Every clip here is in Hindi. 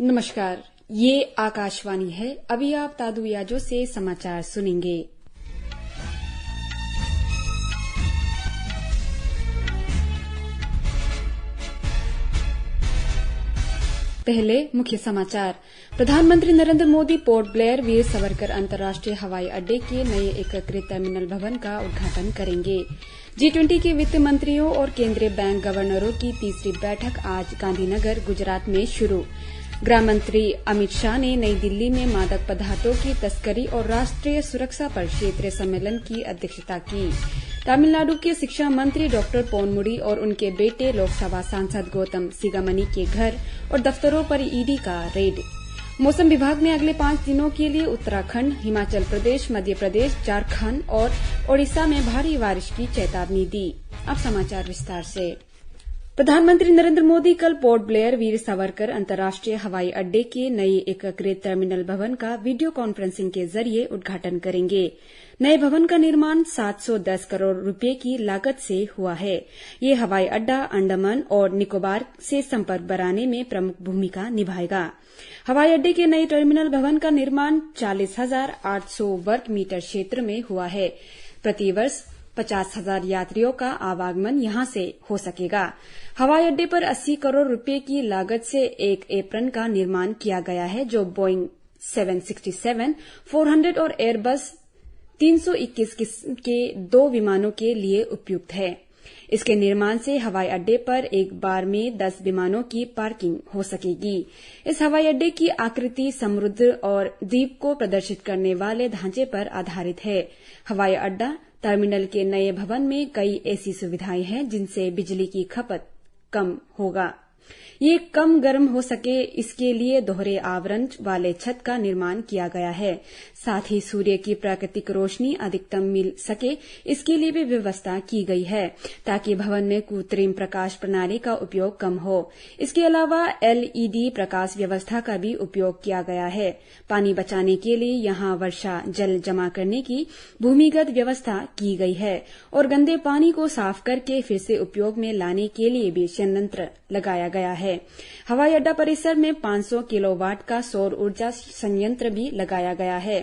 नमस्कार, ये आकाशवाणी है। अभी आप तादू याजो से समाचार सुनेंगे। पहले मुख्य समाचार। प्रधानमंत्री नरेंद्र मोदी पोर्ट ब्लेयर वीर सावरकर अंतर्राष्ट्रीय हवाई अड्डे के नए एकीकृत टर्मिनल भवन का उद्घाटन करेंगे। G20 के वित्त मंत्रियों और केंद्रीय बैंक गवर्नरों की तीसरी बैठक आज गांधीनगर, गुजरात में शुरू। गृह मंत्री अमित शाह ने नई दिल्ली में मादक पदार्थों की तस्करी और राष्ट्रीय सुरक्षा पर क्षेत्रीय सम्मेलन की अध्यक्षता की। तमिलनाडु के शिक्षा मंत्री डॉक्टर पोनमुडी और उनके बेटे लोकसभा सांसद गौतम सिगामनी के घर और दफ्तरों पर ईडी का रेड। मौसम विभाग ने अगले 5 दिनों के लिए उत्तराखंड, हिमाचल प्रदेश, मध्य प्रदेश, झारखंड और ओडिशा में भारी बारिश की चेतावनी दी। अब समाचार विस्तार से। प्रधानमंत्री नरेंद्र मोदी कल पोर्ट ब्लेयर वीर सावरकर अंतर्राष्ट्रीय हवाई अड्डे के नए एकीकृत टर्मिनल भवन का वीडियो कॉन्फ्रेंसिंग के जरिए उद्घाटन करेंगे। नए भवन का निर्माण 710 करोड़ रुपए की लागत से हुआ है। ये हवाई अड्डा अंडमान और निकोबार से संपर्क बनाने में प्रमुख भूमिका निभाएगा। हवाई अड्डे के नए टर्मिनल भवन का निर्माण 40,800 वर्ग मीटर क्षेत्र में हुआ है। प्रतिवर्ष 50,000 यात्रियों का आवागमन यहां से हो सकेगा। हवाई अड्डे पर 80 करोड़ रुपए की लागत से एक एप्रन का निर्माण किया गया है, जो बोइंग 767-400 और एयरबस 321 किस्म के 2 विमानों के लिए उपयुक्त है। इसके निर्माण से हवाई अड्डे पर एक बार में 10 विमानों की पार्किंग हो सकेगी। इस हवाई अड्डे की आकृति समुद्र और द्वीप को प्रदर्शित करने वाले ढांचे पर आधारित है। हवाई अड्डा टर्मिनल के नए भवन में कई ऐसी सुविधाएं हैं जिनसे बिजली की खपत कम होगा। ये कम गर्म हो सके, इसके लिए दोहरे आवरण वाले छत का निर्माण किया गया है। साथ ही सूर्य की प्राकृतिक रोशनी अधिकतम मिल सके, इसके लिए भी व्यवस्था की गई है, ताकि भवन में कृत्रिम प्रकाश प्रणाली का उपयोग कम हो। इसके अलावा LED प्रकाश व्यवस्था का भी उपयोग किया गया है। पानी बचाने के लिए यहां वर्षा जल जमा करने की भूमिगत व्यवस्था की गई है और गंदे पानी को साफ करके फिर से उपयोग में लाने के लिए भी संयंत्र लगाया गया है। हवाई अड्डा परिसर में 500 किलोवाट का सौर ऊर्जा संयंत्र भी लगाया गया है।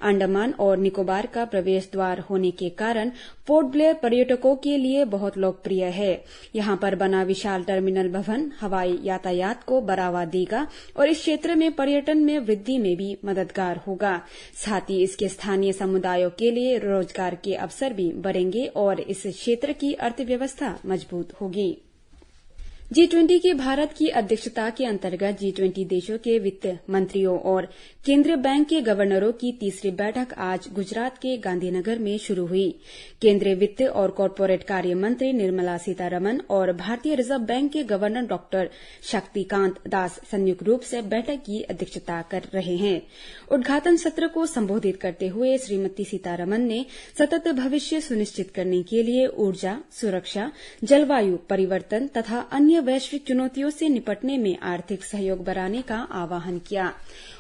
अंडमान और निकोबार का प्रवेश द्वार होने के कारण पोर्ट ब्लेयर पर्यटकों के लिए बहुत लोकप्रिय है। यहां पर बना विशाल टर्मिनल भवन हवाई यातायात को बढ़ावा देगा और इस क्षेत्र में पर्यटन में वृद्धि में भी मददगार होगा। साथ ही इसके स्थानीय समुदायों के लिए रोजगार के अवसर भी बढ़ेंगे और इस क्षेत्र की अर्थव्यवस्था मजबूत होगी। G20 की भारत की अध्यक्षता के अंतर्गत G20 देशों के वित्त मंत्रियों और केंद्रीय बैंक के गवर्नरों की तीसरी बैठक आज गुजरात के गांधीनगर में शुरू हुई। केंद्रीय वित्त और कॉरपोरेट कार्य मंत्री निर्मला सीतारमण और भारतीय रिजर्व बैंक के गवर्नर डॉक्टर शक्तिकांत दास संयुक्त रूप से बैठक की अध्यक्षता कर रहे हैं। उद्घाटन सत्र को संबोधित करते हुए श्रीमती सीतारमण ने सतत भविष्य सुनिश्चित करने के लिए ऊर्जा, सुरक्षा, जलवायु परिवर्तन तथा अन्य वैश्विक चुनौतियों से निपटने में आर्थिक सहयोग बढ़ाने का आह्वान किया।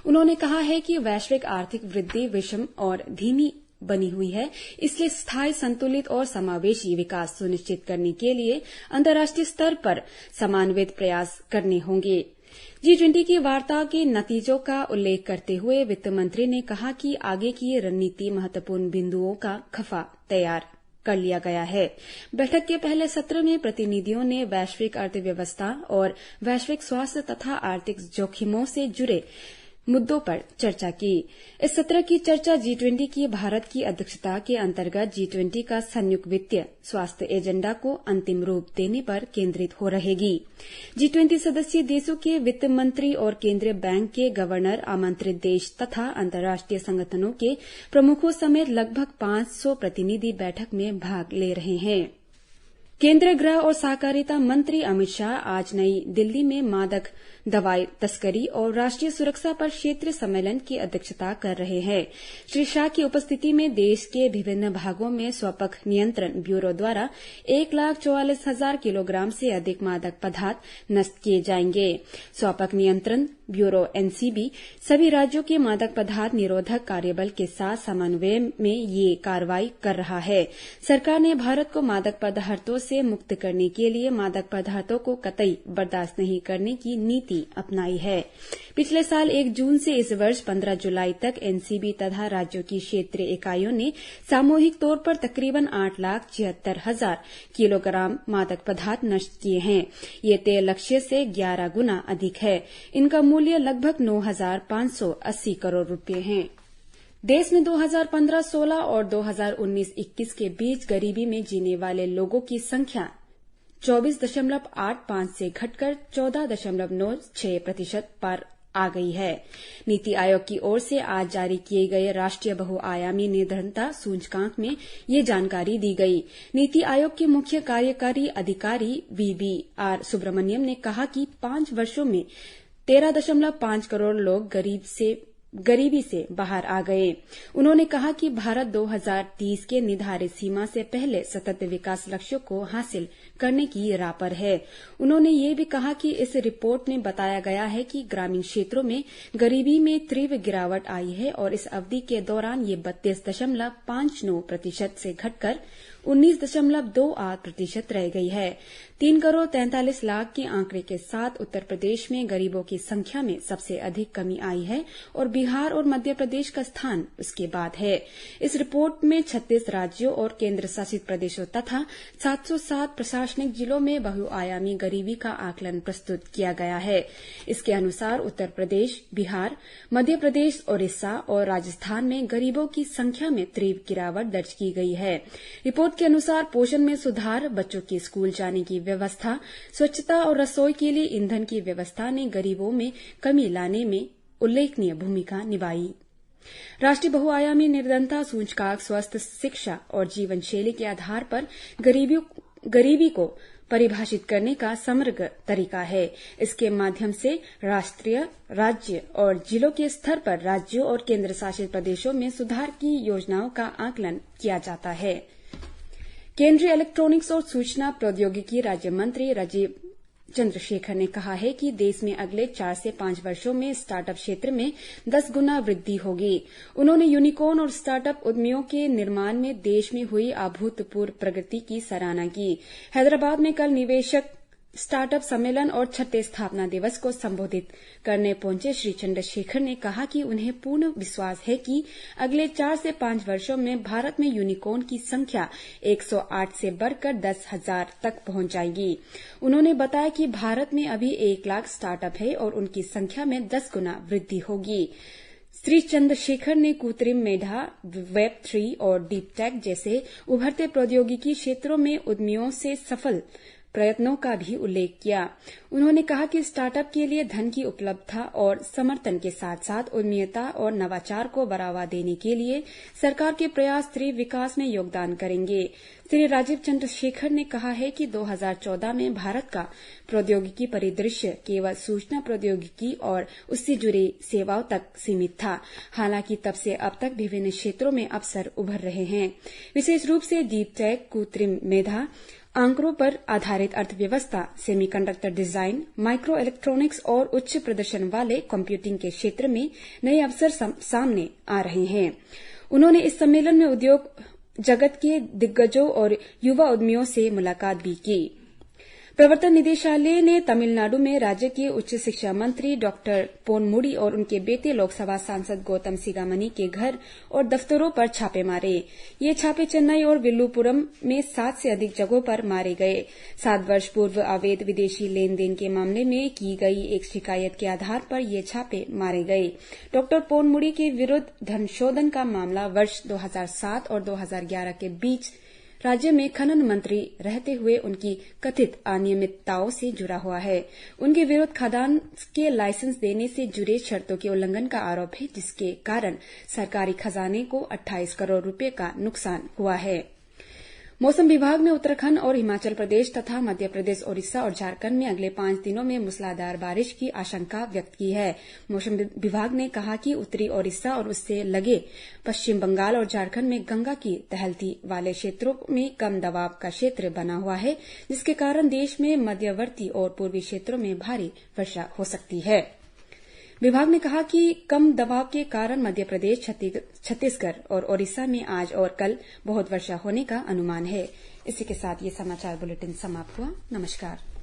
उन्होंने कहा है कि वैश्विक आर्थिक वृद्धि विषम और धीमी बनी हुई है, इसलिए स्थायी, संतुलित और समावेशी विकास सुनिश्चित करने के लिए अंतर्राष्ट्रीय स्तर पर समन्वित प्रयास करने होंगे। G20 की वार्ता के नतीजों का उल्लेख करते हुए वित्त मंत्री ने कहा कि आगे की रणनीति महत्वपूर्ण बिंदुओं का खफा तैयार कर लिया गया है। बैठक के पहले सत्र में प्रतिनिधियों ने वैश्विक अर्थव्यवस्था और वैश्विक स्वास्थ्य तथा आर्थिक जोखिमों से जुड़े मुद्दों पर चर्चा की। इस सत्र की चर्चा G20 की भारत की अध्यक्षता के अंतर्गत G20 का संयुक्त वित्तीय स्वास्थ्य एजेंडा को अंतिम रूप देने पर केंद्रित हो रहेगी। G20 सदस्य देशों के वित्त मंत्री और केंद्रीय बैंक के गवर्नर, आमंत्रित देश तथा अंतर्राष्ट्रीय संगठनों के प्रमुखों समेत लगभग 500 प्रतिनिधि बैठक में भाग ले रहे हैं। केंद्रीय गृह और सहकारिता मंत्री अमित शाह आज नई दिल्ली में मादक दवाई तस्करी और राष्ट्रीय सुरक्षा पर क्षेत्रीय सम्मेलन की अध्यक्षता कर रहे हैं। श्री शाह की उपस्थिति में देश के विभिन्न भागों में स्वपक नियंत्रण ब्यूरो द्वारा 1,44,000 किलोग्राम से अधिक मादक पदार्थ नष्ट किए जाएंगे। स्वपक नियंत्रण ब्यूरो NCB सभी राज्यों के मादक पदार्थ निरोधक कार्यबल के साथ समन्वय में ये कार्रवाई कर रहा है। सरकार ने भारत को मादक पदार्थों से मुक्त करने के लिए मादक पदार्थों को कतई बर्दाश्त नहीं करने की नीति नीति अपनाई है। पिछले साल 1 जून से इस वर्ष 15 जुलाई तक एनसीबी तथा राज्यों की क्षेत्रीय इकाइयों ने सामूहिक तौर पर तकरीबन 8,76,000 किलोग्राम मादक पदार्थ नष्ट किए हैं। ये तय लक्ष्य से 11 गुना अधिक है। इनका मूल्य लगभग 9,580 करोड़ रुपए है। देश में 2015-16 और 2019-21 के बीच गरीबी में जीने वाले लोगों की संख्या 24.85 से घटकर 14.96% पर आ गई है। नीति आयोग की ओर से आज जारी किए गए राष्ट्रीय बहुआयामी निर्धनता सूचकांक में ये जानकारी दी गई। नीति आयोग के मुख्य कार्यकारी अधिकारी VBR सुब्रमण्यम ने कहा कि 5 वर्षों में 13.5 करोड़ लोग गरीबी से बाहर आ गए। उन्होंने कहा कि भारत 2030 के निर्धारित सीमा से पहले सतत विकास लक्ष्यों को हासिल करने की राह पर है। उन्होंने ये भी कहा कि इस रिपोर्ट में बताया गया है कि ग्रामीण क्षेत्रों में गरीबी में तीव्र गिरावट आई है और इस अवधि के दौरान ये 32.59% से घटकर 19.28% रह गई है। 3 करोड़ 43 लाख के आंकड़े के साथ उत्तर प्रदेश में गरीबों की संख्या में सबसे अधिक कमी आई है और बिहार और मध्य प्रदेश का स्थान उसके बाद है। इस रिपोर्ट में 36 राज्यों और केंद्र शासित प्रदेशों तथा 707 प्रशासनिक जिलों में बहुआयामी गरीबी का आकलन प्रस्तुत किया गया है। इसके अनुसार उत्तर प्रदेश, बिहार, मध्य प्रदेश, ओडिशा और राजस्थान में गरीबों की संख्या में तीव्र गिरावट दर्ज की गई है। रिपोर्ट के अनुसार पोषण में सुधार, बच्चों के स्कूल जाने की व्यवस्था, स्वच्छता और रसोई के लिए ईंधन की व्यवस्था ने गरीबों में कमी लाने में उल्लेखनीय भूमिका निभाई। राष्ट्रीय बहुआयामी निर्धनता सूचकांक स्वस्थ शिक्षा और जीवन शैली के आधार पर गरीबी को परिभाषित करने का समग्र तरीका है। इसके माध्यम से राष्ट्रीय, राज्य और जिलों के स्तर पर राज्यों और केंद्र शासित प्रदेशों में सुधार की योजनाओं का आकलन किया जाता है। केंद्रीय इलेक्ट्रॉनिक्स और सूचना प्रौद्योगिकी राज्य मंत्री राजीव चंद्रशेखर ने कहा है कि देश में अगले 4 से 5 वर्षों में स्टार्टअप क्षेत्र में 10 गुना वृद्धि होगी। उन्होंने यूनिकॉर्न और स्टार्टअप उद्यमियों के निर्माण में देश में हुई अभूतपूर्व प्रगति की सराहना की। हैदराबाद में कल निवेशक स्टार्टअप सम्मेलन और 6ठे स्थापना दिवस को संबोधित करने पहुंचे श्री चंद्रशेखर ने कहा कि उन्हें पूर्ण विश्वास है कि अगले 4 से 5 वर्षों में भारत में यूनिकॉर्न की संख्या 108 से बढ़कर 10,000 तक पहुंच जाएगी। उन्होंने बताया कि भारत में अभी 1 लाख स्टार्टअप है और उनकी संख्या में 10 गुना वृद्धि होगी। श्री चंद्रशेखर ने कृत्रिम मेधा, वेब 3 और डीप टेक जैसे उभरते प्रौद्योगिकी क्षेत्रों में उद्यमियों से सफल प्रयत्नों का भी उल्लेख किया। उन्होंने कहा कि स्टार्टअप के लिए धन की उपलब्धता और समर्थन के साथ साथ उद्यमिता और नवाचार को बढ़ावा देने के लिए सरकार के प्रयास तीव्र विकास में योगदान करेंगे। श्री राजीव चंद्रशेखर ने कहा है कि 2014 में भारत का प्रौद्योगिकी परिदृश्य केवल सूचना प्रौद्योगिकी और उससे जुड़ी सेवाओं तक सीमित था। हालांकि तब से अब तक विभिन्न क्षेत्रों में अवसर उभर रहे हैं, विशेष रूप से डीप टेक, कृत्रिम मेधा, आंकड़ों पर आधारित अर्थव्यवस्था, सेमीकंडक्टर डिजाइन, माइक्रो इलेक्ट्रॉनिक्स और उच्च प्रदर्शन वाले कंप्यूटिंग के क्षेत्र में नए अवसर सामने आ रहे हैं। उन्होंने इस सम्मेलन में उद्योग जगत के दिग्गजों और युवा उद्यमियों से मुलाकात भी की। प्रवर्तन निदेशालय ने तमिलनाडु में राज्य के उच्च शिक्षा मंत्री डॉक्टर पोनमुडी और उनके बेटे लोकसभा सांसद गौतम सिगामणि के घर और दफ्तरों पर छापे मारे। ये छापे चेन्नई और विल्लुपुरम में 7 से अधिक जगहों पर मारे गए। 7 वर्ष पूर्व अवैध विदेशी लेन देन के मामले में की गई एक शिकायत के आधार पर ये छापे मारे गए। डॉक्टर पोनमुडी के विरुद्ध धन शोधन का मामला वर्ष 2007 और 2011 के बीच राज्य में खनन मंत्री रहते हुए उनकी कथित अनियमितताओं से जुड़ा हुआ है। उनके विरुद्ध खदान के लाइसेंस देने से जुड़े शर्तों के उल्लंघन का आरोप है, जिसके कारण सरकारी खजाने को 28 करोड़ रुपए का नुकसान हुआ है। मौसम विभाग ने उत्तराखंड और हिमाचल प्रदेश तथा मध्य प्रदेश, ओडिशा और झारखंड में अगले 5 दिनों में मूसलाधार बारिश की आशंका व्यक्त की है। मौसम विभाग ने कहा कि उत्तरी ओडिशा और उससे लगे पश्चिम बंगाल और झारखंड में गंगा की तहलती वाले क्षेत्रों में कम दबाव का क्षेत्र बना हुआ है, जिसके कारण देश में मध्यवर्ती और पूर्वी क्षेत्रों में भारी वर्षा हो सकती है। विभाग ने कहा कि कम दबाव के कारण मध्य प्रदेश, छत्तीसगढ़ और ओडिशा में आज और कल बहुत वर्षा होने का अनुमान है। इसी के साथ ये समाचार बुलेटिन समाप्त हुआ। नमस्कार।